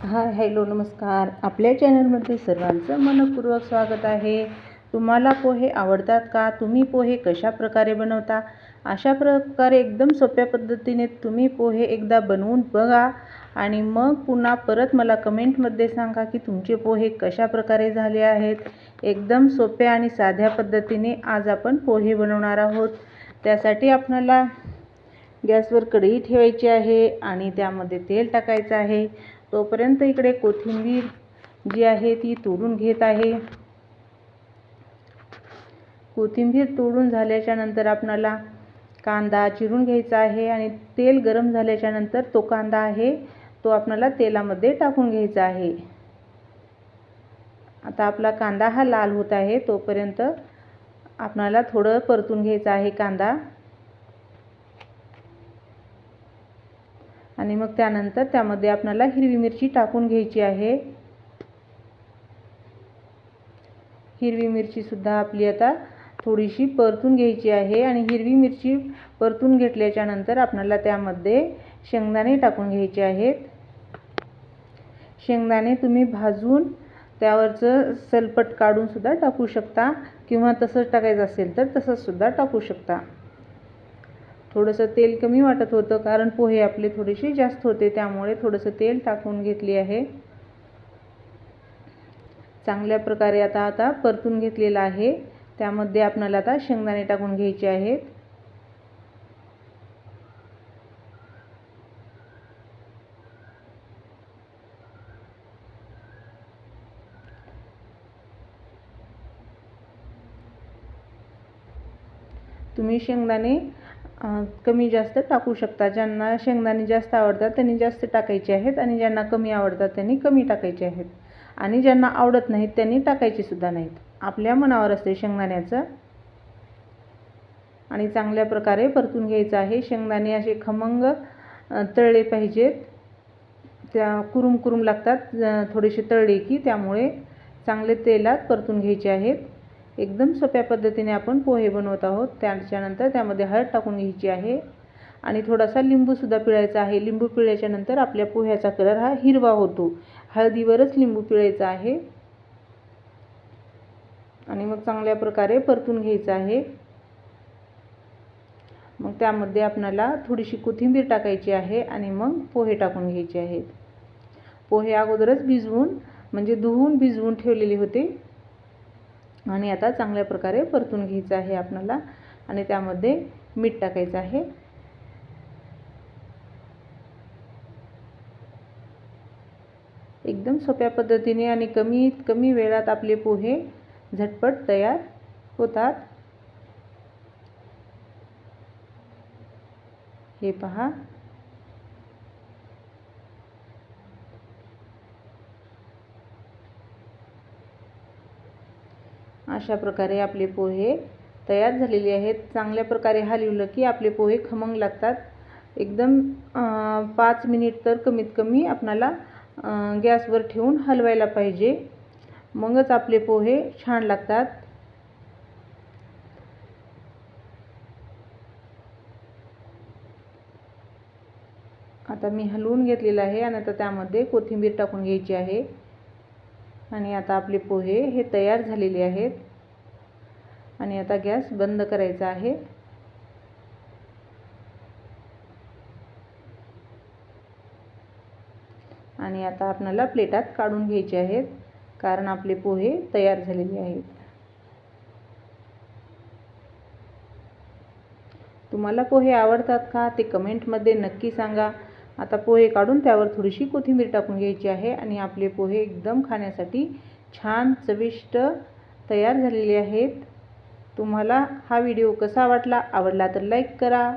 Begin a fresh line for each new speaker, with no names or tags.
Hello नमस्कार. आपल्या चॅनलमध्ये सर्वांचं मनपूर्वक स्वागत आहे. तुम्हाला पोहे आवडतात का? तुम्ही पोहे कशा प्रकारे बनवता? अशा प्रकारे एकदम सोप्या पद्धतीने तुम्ही पोहे एकदा बनवून बघा आणि मग पुन्हा परत मला कमेंटमध्ये सांगा की तुमचे पोहे कशा प्रकारे झाले आहेत. एकदम सोप्या आणि साध्या पद्धतीने आज आपण पोहे बनवणार आहोत. त्यासाठी आपल्याला गॅसवर कढई ठेवायची आहे आणि त्यामध्ये तेल टाकायचं आहे. तोपर्यंत इकडे कोथिंबीर जी आहे ती तोडून घेत आहे. कोथिंबीर तोडून झाल्याच्या नंतर आपल्याला कांदा चिरून घ्यायचा आहे आणि तेल गरम झाल्याच्या नंतर तो कांदा आहे तो आपल्याला तेलामध्ये टाकून घ्यायचा आहे. आता आपला कांदा हा लाल होत आहे तोपर्यंत आपल्याला थोडं परतून घ्यायचं आहे कांदा आणि मग त्यानंतर त्यामध्ये आपल्याला हिरवी मिरची टाकून घ्यायची आहे. हिरवी मिरची सुद्धा आपली आता थोडीशी परतून घ्यायची आहे आणि हिरवी मिरची परतून घेतल्याच्या नंतर आपल्याला त्यामध्ये शेंगदाणे टाकून घ्यायचे आहेत. शेंगदाणे तुम्ही भाजून त्यावरचं सलपट काढून सुद्धा टाकू शकता किंवा तसंच टाकायचं असेल तर तसंच सुद्धा टाकू शकता. थोडंसं तेल कमी वाटत होतं कारण पोहे आपले थोडेसे जास्त होते त्यामुळे थोडंसं तेल टाकून घेतले आहे. चांगल्या प्रकारे आता परतून घेतलेला आहे. त्यामध्ये आपल्याला आता शेंगदाणे टाकून घ्यायचे आहेत. तुम्ही शेंगदाणे कमी जास्त टाकू शकता. ज्यांना शेंगदाणे जास्त आवडतात त्यांनी जास्त टाकायचे आहेत आणि ज्यांना कमी आवडतात त्यांनी कमी टाकायचे आहेत आणि ज्यांना आवडत नाहीत त्यांनी टाकायचे सुद्धा नाहीत. आपल्या मनावर असते शेंगदाण्याचं. आणि चांगल्या प्रकारे परतून घ्यायचं आहे. शेंगदाणे असे खमंग तळले पाहिजेत. त्या कुरुम लागतात थोडेसे तळले की, त्यामुळे चांगले तेलात परतून घ्यायचे आहेत. एकदम सोप्या पद्धतीने आपण पोहे बनवत आहोत. त्याच्यानंतर त्यामध्ये हळद टाकून घ्यायची आहे आणि थोडासा लिंबू सुद्धा पिळायचा आहे. लिंबू पिळल्याच्या नंतर आपल्या पोह्याचा कलर हा हिरवा होतो. हळदीवरच लिंबू पिळायचा आहे आणि मग चांगल्या प्रकारे परतून घ्यायचं आहे. मग त्यामध्ये आपल्याला थोडीशी कोथिंबीर टाकायची आहे आणि मग पोहे टाकून घ्यायचे आहेत. पोहे अगोदरच धुवून भिजवून ठेवलेले होते आणि आता चांगल्या प्रकारे परतून घ्यायचं आहे आपल्याला आणि त्यामध्ये मीठ टाकायचं आहे. एकदम सोप्या पद्धतीने आणि कमीत कमी वेळात आपले पोहे झटपट तयार होतात. हे पहा. अशा प्रकारे आपले पोहे तयार झालेले आहेत. चांगल्या प्रकारे हलवलं की आपले पोहे खमंग लागतात. एकदम 5 मिनिट तर कमीत कमी आपल्याला गॅसवर ठेवून हलवायला पाहिजे, मगच आपले पोहे छान लागतात. आता मी हलवून घेतलेलं आहे आणि आता त्यामध्ये कोथिंबीर टाकून घ्यायची आहे आणि आता आपले पोहे हे तयार झालेले आहेत आणि आता गॅस बंद करायचा आहे. आणि आता आपल्याला प्लेटात काढून घ्यायचे आहेत कारण आपले पोहे तयार झालेले आहेत. तुम्हाला पोहे आवडतात का ते कमेंटमध्ये नक्की सांगा. आता पोहे काढून त्यावर थोडीशी कोथिंबीर टाकून घ्यायची आहे आणि आपले पोहे एकदम खाण्यासाठी छान चविष्ट तयार झालेले आहेत. तुम्हाला हा व्हिडिओ कसा वाटला? आवडला तर लाईक करा.